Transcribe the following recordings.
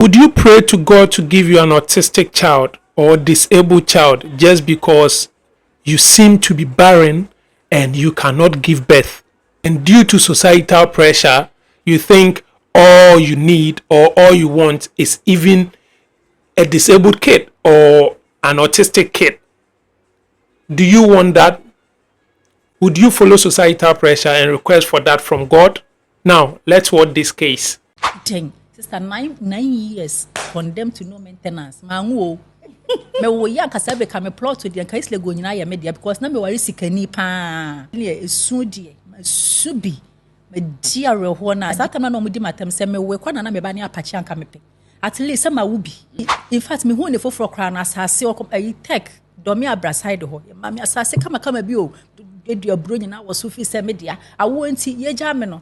Would you pray to God to give you an autistic child or disabled child just because you seem to be barren and you cannot give birth? And due to societal pressure, you think all you need or all you want is even a disabled kid or an autistic kid. Do you want that? Would you follow societal pressure and request for that from God? Now, let's watch this case. Sister, 9 years condemned to no maintenance. Mango. Me wo ya kasa be ka me plot de nka isle go nyina ya media because na me wari sikani pa ne esu de subi me dia reho na sata na no mudi matem se me we kwana na me ba ne apache anka me pe at least sama wubi in fact me hu ne foforo kra na asase ayi tech do me abraside ho ma me asase kama bi o de aburo nyina wo so fi se media awo nti ye ja me no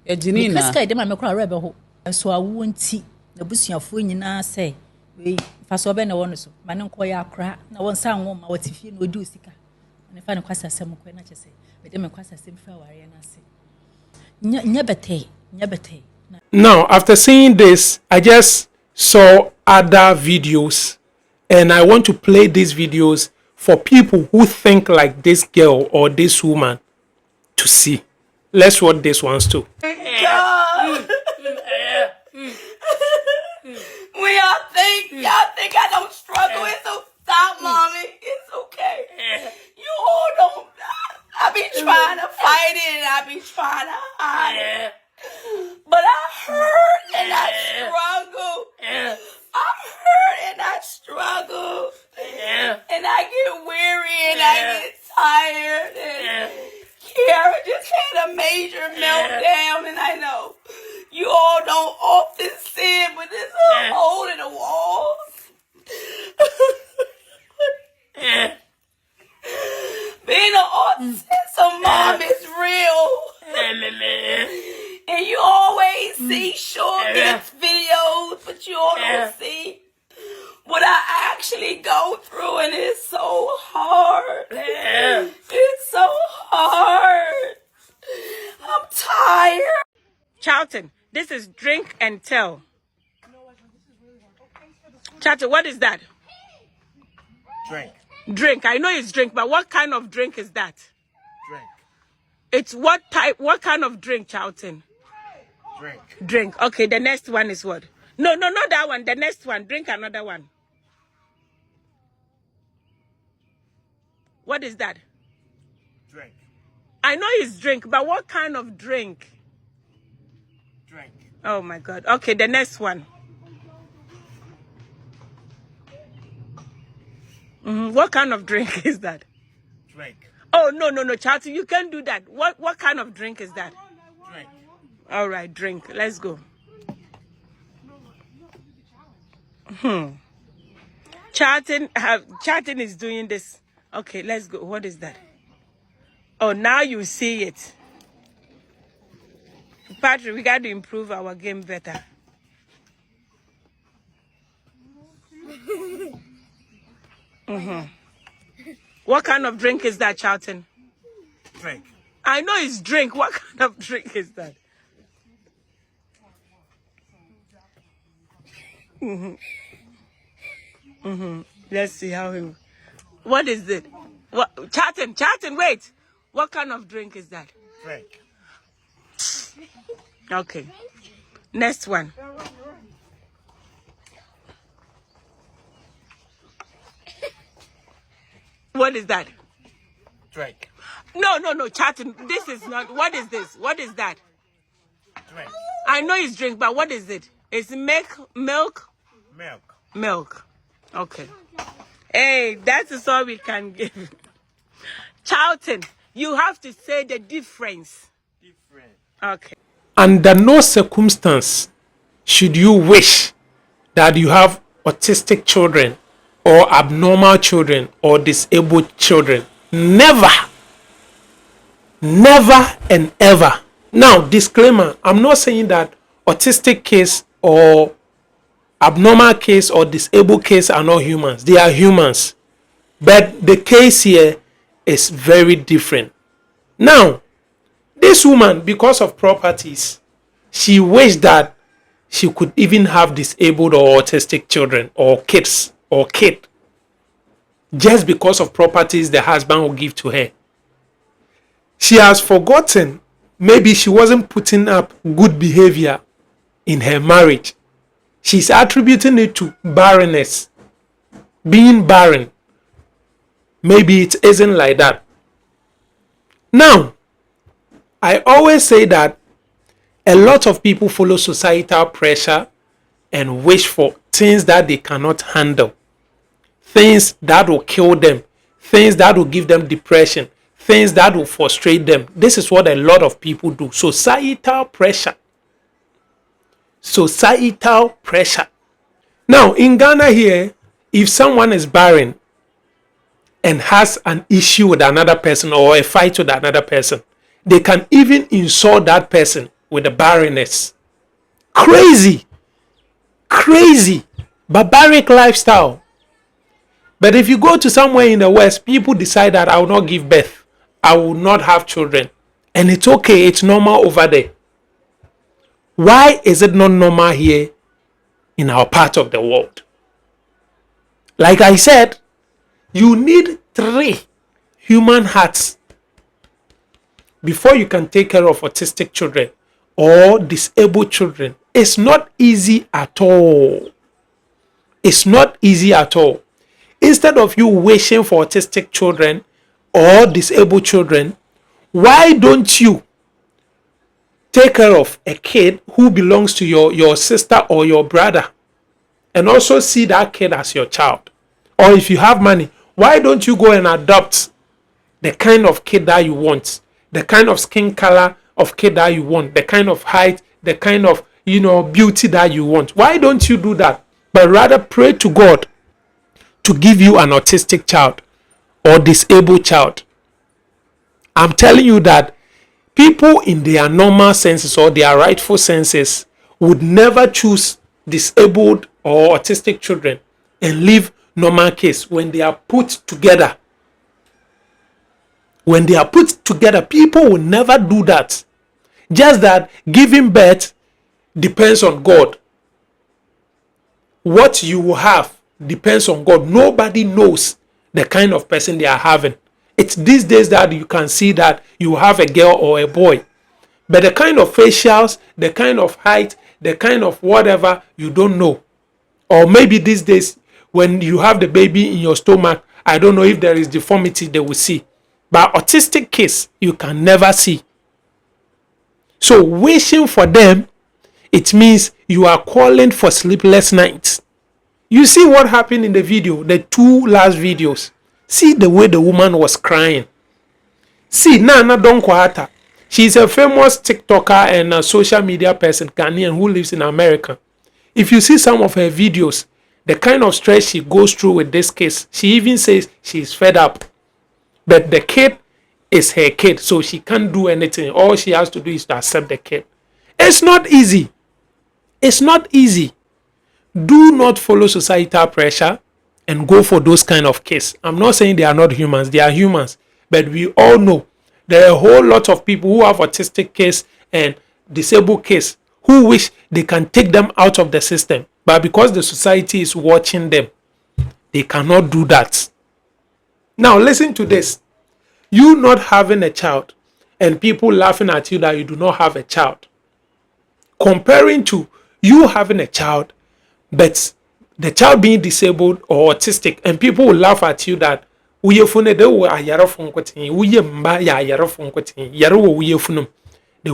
ejini na kiska de ma me kra rebe ho so awo nti na busuafo nyina se we faso be na won so mane nko ya akra na won san wo ma watifie na odi osika ne fa ne kwasa sem ko na chese me de me kwasa sem fa ware na se nya bete. Now, after seeing this, I just saw other videos and I want to play these videos for people who think like this girl or this woman to see. Let's watch this ones too. When y'all think I don't struggle, it's so stop, mommy. It's okay. You all don't. I be trying to fight it, and I be trying to hide it. But I hurt and I struggle. I'm hurt and I struggle. And I get weary and I get tired. And Kiara just had a major meltdown, and I know you all don't often see it, but there's a hole in the wall. Being an autism mom is real. And you always see short videos, but you all don't see what I actually go through, and it's so hard. It's so hard. I'm tired. Charlton, this is drink and tell. Charlton, what is that? Drink. I know it's drink, but what kind of drink is that? Drink. It's what kind of drink, Charlton? Drink. Okay, the next one is what? No, not that one. The next one. Drink another one. What is that? Drink. I know it's drink, but what kind of drink? Drink. Oh my God. Okay, the next one. What kind of drink is that? Drink. Oh, no, Charlie, you can't do that. What kind of drink is that? Drink. All right, drink. Let's go. Charlton is doing this. Okay, let's go. What is that? Oh, now you see it. Patrick, we got to improve our game better. What kind of drink is that, Charlton? Drink. I know it's drink. What kind of drink is that? Let's see how he... What is it? What? Charlton, wait. What kind of drink is that? Drink. Okay. Next one. What is that? Drink. No, Charlton. This is not. What is this? What is that? Drink. I know it's drink, but what is it? It's milk. Milk. Okay. Hey, that is all we can give. Charlton, you have to say the difference. Different. Okay. Under no circumstance should you wish that you have autistic children or abnormal children or disabled children. Never and ever. Now, disclaimer, I'm not saying that autistic kids or abnormal kids or disabled kids are not humans. They are humans. But the case here is very different. Now, this woman, because of properties, she wished that she could even have disabled or autistic children or kids or kid just because of properties the husband will give to her. She has forgotten maybe she wasn't putting up good behavior in her marriage. She's attributing it to barrenness, being barren. Maybe it isn't like that. Now, I always say that a lot of people follow societal pressure and wish for things that they cannot handle, things that will kill them, things that will give them depression, things that will frustrate them. This is what a lot of people do. Societal pressure. Societal pressure. Now, in Ghana here, if someone is barren and has an issue with another person or a fight with another person, they can even insult that person with the barrenness. Crazy. Crazy. Barbaric lifestyle. But if you go to somewhere in the West, people decide that I will not give birth. I will not have children. And it's okay. It's normal over there. Why is it not normal here in our part of the world? Like I said, you need 3 human hearts before you can take care of autistic children or disabled children. It's not easy at all. It's not easy at all. Instead of you wishing for autistic children or disabled children, why don't you take care of a kid who belongs to your sister or your brother and also see that kid as your child? Or if you have money, why don't you go and adopt the kind of kid that you want, the kind of skin color of kid that you want, the kind of height, the kind of beauty that you want? Why don't you do that? But rather pray to God to give you an autistic child or disabled child. I'm telling you that people in their normal senses or their rightful senses would never choose disabled or autistic children and leave normal case when they are put together. When they are put together, people will never do that. Just that giving birth depends on God. What you will have depends on God. Nobody knows the kind of person they are having. It's these days that you can see that you have a girl or a boy. But the kind of facials, the kind of height, the kind of whatever, you don't know. Or maybe these days, when you have the baby in your stomach, I don't know if there is deformity they will see. But autistic kids, you can never see. So wishing for them, it means you are calling for sleepless nights. You see what happened in the video, the 2 last videos. See the way the woman was crying. See, Nana Donkwata. She's a famous TikToker and a social media person, Ghanaian, who lives in America. If you see some of her videos, the kind of stress she goes through with this case, she even says she's fed up. But the kid is her kid, so she can't do anything. All she has to do is to accept the kid. It's not easy. It's not easy. Do not follow societal pressure and go for those kind of cases. I'm not saying they are not humans. They are humans. But we all know there are a whole lot of people who have autistic case and disabled case who wish they can take them out of the system. But because the society is watching them, they cannot do that. Now listen to this. You not having a child and people laughing at you that you do not have a child. Comparing to you having a child, but the child being disabled or autistic, and people will laugh at you that they will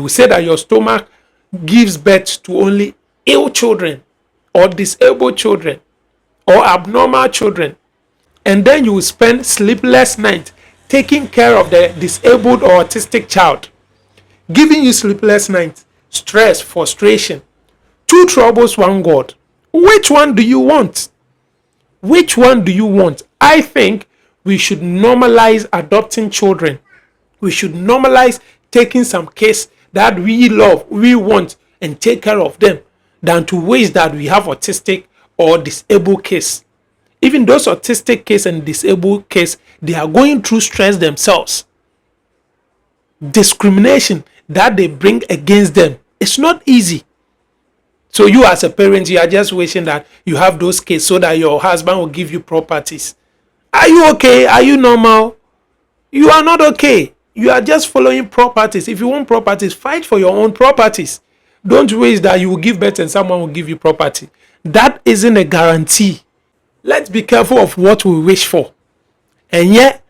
say that your stomach gives birth to only ill children or disabled children or abnormal children, and then you will spend sleepless nights taking care of the disabled or autistic child, giving you sleepless nights, stress, frustration, 2 troubles, 1 God. Which one do you want? Which one do you want? I think we should normalize adopting children. We should normalize taking some kids that we love, we want, and take care of them, than to waste that we have autistic or disabled kids. Even those autistic kids and disabled kids, they are going through stress themselves. Discrimination that they bring against them. It's not easy. So you as a parent, you are just wishing that you have those kids so that your husband will give you properties. Are you okay? Are you normal? You are not okay. You are just following properties. If you want properties, fight for your own properties. Don't wish that you will give birth and someone will give you property. That isn't a guarantee. Let's be careful of what we wish for. And yet,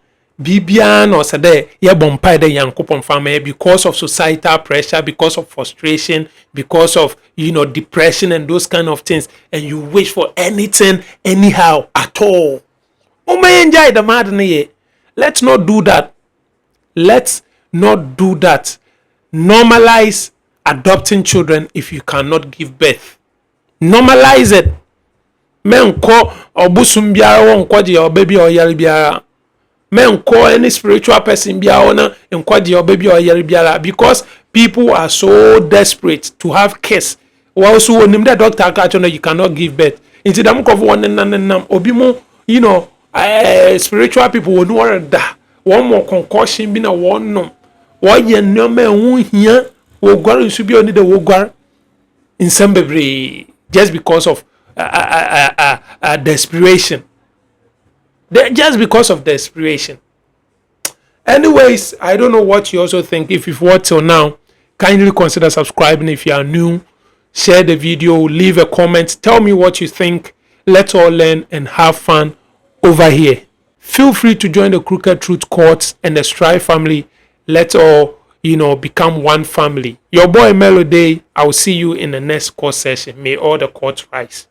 Bibian or Sade, yeah, bompay the Yankupon family because of societal pressure, because of frustration, because of depression and those kind of things, and you wish for anything, anyhow, at all. Enjoy the madness. Let's not do that. Let's not do that. Normalize adopting children if you cannot give birth. Normalize it. Menko obusum biara wonko je obaby oyare biara. Menko any spiritual person biara na enko je obaby oyare biara, because people are so desperate to have kids. Also wonim the doctor catch you cannot give birth. Inti dam ko won nam obi mu spiritual people wonu wore da. One more concussion bi na one no. One ye nneoma ehu hia wo gware nsu bi oni de wo gware nsem bebre just because of desperation. Just because of desperation. Anyways, I don't know what you also think. If you've watched till now, kindly consider subscribing. If you are new, share the video, leave a comment, tell me what you think. Let's all learn and have fun over here. Feel free to join the Crooked Truth Courts and the Strive family. Let's all, become one family. Your boy Melody, I will see you in the next court session. May all the courts rise.